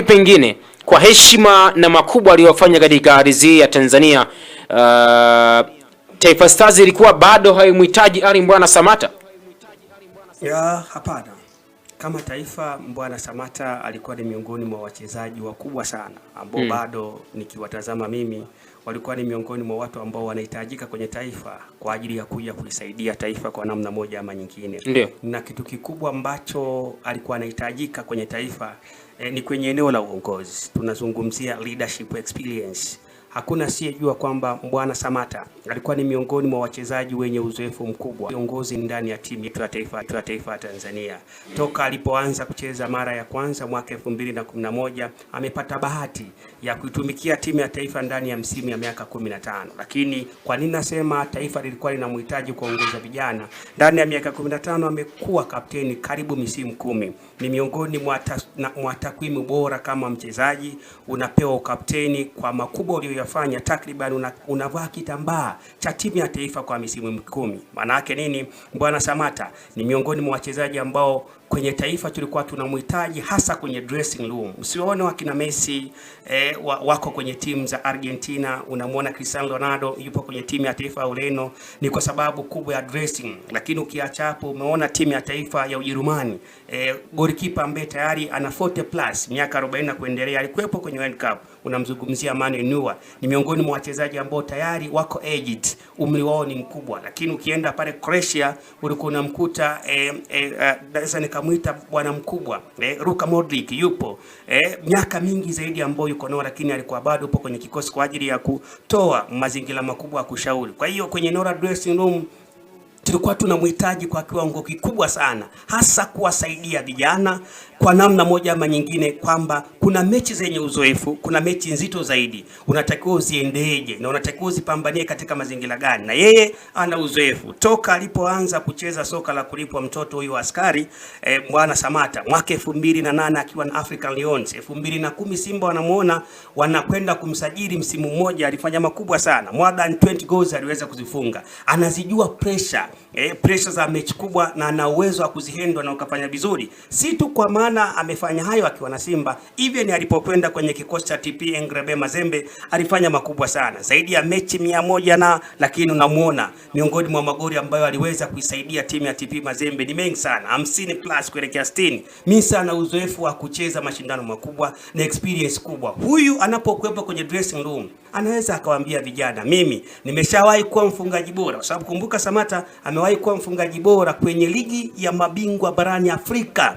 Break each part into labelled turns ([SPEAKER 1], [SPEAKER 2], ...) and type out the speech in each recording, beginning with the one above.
[SPEAKER 1] Pengine kwa heshima na makubwa aliyofanya katika ardhi ya Tanzania, Taifa Stars ilikuwa bado haimhitaji Ali Mbwana Samata?
[SPEAKER 2] Hapana. Kama taifa, Mbwana Samata alikuwa ni miongoni mwa wachezaji wakubwa sana ambao bado nikiwatazama mimi walikuwa ni miongoni mwa watu ambao wanahitajika kwenye taifa kwa ajili ya kuja kulisaidia taifa kwa namna moja ama nyingine.
[SPEAKER 1] Ndiyo.
[SPEAKER 2] Na kitu kikubwa ambacho alikuwa anahitajika kwenye taifa ni kwenye eneo la uongozi. Tunazungumzia leadership experience. Hakuna asiyejua kwamba Mbwana Samata alikuwa ni miongoni mwa wachezaji wenye uzoefu mkubwa viongozi ndani ya timu ya taifa ya Tanzania. Toka alipoanza kucheza mara ya kwanza mwaka 2011 amepata bahati ya kuitumikia timu ya taifa ndani ya msimu ya miaka 15. Lakini kwa nini nasema taifa lilikuwa linamhitaji kuongoza vijana? Ndani ya miaka 15 amekuwa kapteni karibu misimu 10. Ni miongoni mwa takwimu bora kama mchezaji, unapewa ukapteni kwa makubwa uliyofanya, takriban unavaa kitambaa cha timu ya taifa kwa misimu 10. Maana yake nini? Mbwana Samata ni miongoni mwa wachezaji ambao kwenye taifa tulikuwa tunamhitaji hasa kwenye dressing room. Usione wakina Messi wako kwenye timu za Argentina, unamwona Cristiano Ronaldo yupo kwenye timu ya taifa ya Ureno, ni kwa sababu kubwa ya dressing. Lakini ukiacha hapo, umeona timu ya taifa ya Ujerumani, goalkeeper ambaye tayari ana 40+ miaka 40 kuendelea alikuwepo kwenye World Cup. Unamzungumzia Manuel Neuer, ni miongoni mwa wachezaji ambao tayari wako aged, umri wao ni mkubwa. Lakini ukienda pale Croatia ulikuwa unamkuta sasa nikamuita bwana mkubwa, Luka Modric yupo miaka mingi zaidi ambayo yuko nao, lakini alikuwa bado yupo kwenye kikosi kwa ajili ya kutoa mazingira makubwa ya kushauri. Kwa hiyo kwenye Nora dressing room tulikuwa tunamhitaji kwa kiwango kikubwa sana, hasa kuwasaidia vijana kwa namna moja ama nyingine, kwamba kuna mechi zenye uzoefu, kuna mechi nzito zaidi, unatakiwa uziendeje na unatakiwa uzipambanie katika mazingira gani, na yeye ana uzoefu toka alipoanza kucheza soka la kulipwa mtoto huyu askari Mbwana Samata mwaka 2008 akiwa na African Lions. 2010 Simba wanamuona wanakwenda kumsajili, msimu mmoja alifanya makubwa sana, more than 20 goals aliweza kuzifunga. Anazijua pressure za mechi kubwa na ana uwezo wa kuzihandle na ukafanya vizuri, si tu kwa maana amefanya hayo akiwa na Simba, even alipokwenda kwenye kikosi cha TP Engrebe Mazembe alifanya makubwa sana, zaidi ya mechi 100 lakini unamuona miongoni mwa magoli ambayo aliweza kuisaidia timu ya TP Mazembe ni mengi sana, 50+ kuelekea 60. Mimi sana uzoefu wa kucheza mashindano makubwa na experience kubwa. Huyu anapokuwepo kwenye dressing room anaweza akawaambia vijana, mimi nimeshawahi kuwa mfungaji bora, kwa sababu kumbuka Samata amewahi kuwa mfungaji bora kwenye ligi ya mabingwa barani Afrika,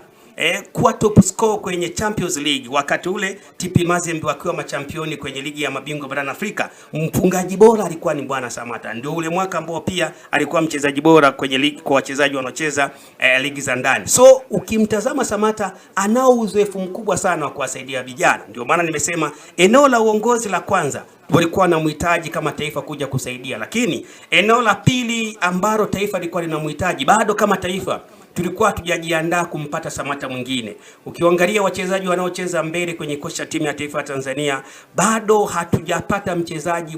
[SPEAKER 2] kuwa top score kwenye Champions League wakati ule TP Mazembe wakiwa machampioni kwenye ligi ya mabingwa barani Afrika. Mfungaji bora alikuwa ni Mbwana Samata. Ndio ule mwaka ambao pia alikuwa mchezaji bora kwenye ligi kwa wachezaji wanaocheza ligi za ndani. So ukimtazama Samata anao uzoefu mkubwa sana wa kuwasaidia vijana. Ndio maana nimesema eneo la uongozi la kwanza walikuwa wanamhitaji kama taifa kuja kusaidia, lakini eneo la pili ambalo taifa lilikuwa linamhitaji bado kama taifa tulikuwa tujajiandaa kumpata Samata mwingine. Ukiangalia wachezaji wanaocheza mbele kwenye kocha timu ya taifa ya Tanzania, bado hatujapata mchezaji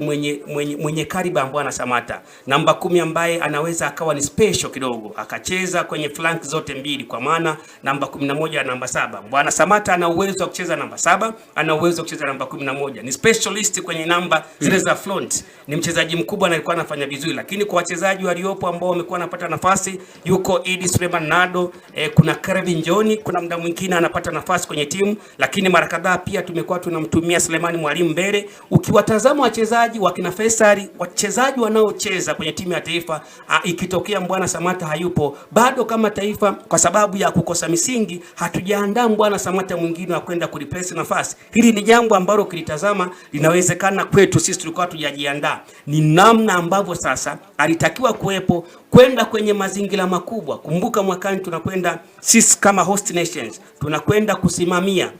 [SPEAKER 2] mwenye kariba Mbwana Samata, namba 10 ambaye anaweza akawa ni special kidogo, akacheza kwenye flank zote mbili, kwa maana namba 11 na namba 7. Mbwana Samata ana uwezo wa kucheza namba 7, ana uwezo wa kucheza namba 11, ni specialist kwenye namba zile za front, ni mchezaji mkubwa na alikuwa anafanya vizuri. Lakini kwa wachezaji waliopo ambao wamekuwa wanapata nafasi, yuko Idi Suleiman Nado, kuna Kevin John, kuna muda mwingine anapata nafasi kwenye timu, lakini mara kadhaa pia tumekuwa tunamtumia Suleiman Mwalimu mbele. Ukiwatazama wachezaji wakina Faisal, wachezaji wanaocheza kwenye timu ya taifa, ikitokea Mbwana Samata hayupo, bado kama taifa kwa sababu ya kukosa misingi hatujaandaa Mbwana Samata mwingine wa kwenda kureplace nafasi. Hili ni jambo ambalo kilitazama linawezekana kwetu sisi, tulikuwa tujajiandaa. Ni namna ambavyo sasa alitakiwa kuwepo kwenda kwenye mazingira makubwa. Kumbuka mwakani tunakwenda sisi kama host nations, tunakwenda kusimamia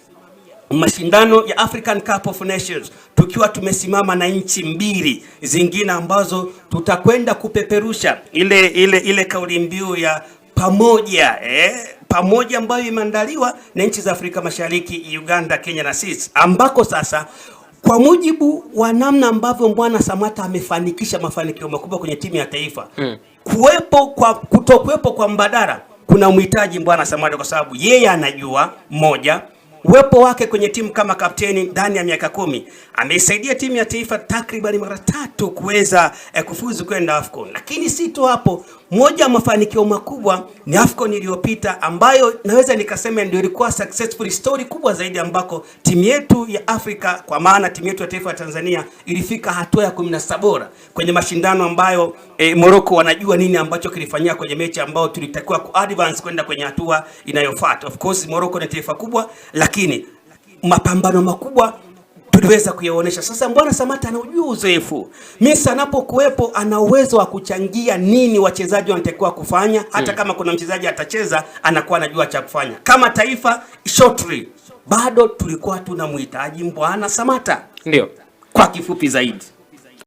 [SPEAKER 2] mashindano ya African Cup of Nations tukiwa tumesimama na nchi mbili zingine ambazo tutakwenda kupeperusha ile kauli mbiu ya pamoja ambayo imeandaliwa na nchi za Afrika Mashariki, Uganda, Kenya na sisi, ambako sasa kwa mujibu wa namna ambavyo Mbwana Samata amefanikisha mafanikio makubwa kwenye timu ya taifa, kutokuwepo kwa mbadala kuna mhitaji Mbwana Samata, kwa sababu yeye anajua moja, Uwepo wake kwenye timu kama kapteni ndani ya miaka 10 ameisaidia timu ya taifa takriban mara 3 kuweza kufuzu kwenda AFCON. Lakini si tu hapo, moja ya mafanikio makubwa ni AFCON iliyopita ambayo naweza nikasema ndio ilikuwa successful story kubwa zaidi, ambako timu yetu ya Afrika, kwa maana timu yetu ya taifa ya Tanzania, ilifika hatua ya 17 bora kwenye mashindano ambayo Morocco wanajua nini ambacho kilifanyia kwenye mechi ambao tulitakiwa ku-advance kwenda kwenye hatua inayofuata. Of course Morocco ni taifa kubwa, lakini mapambano makubwa tuliweza kuyaonesha. Sasa Mbwana Samatta ana uzoefu. Messi anapokuwepo ana uwezo wa kuchangia nini wachezaji wanatakiwa kufanya, hata kama kuna mchezaji atacheza anakuwa anajua cha kufanya. Kama taifa shortly bado tulikuwa tunamhitaji Mbwana Samatta.
[SPEAKER 1] Ndio.
[SPEAKER 2] Kwa kifupi zaidi.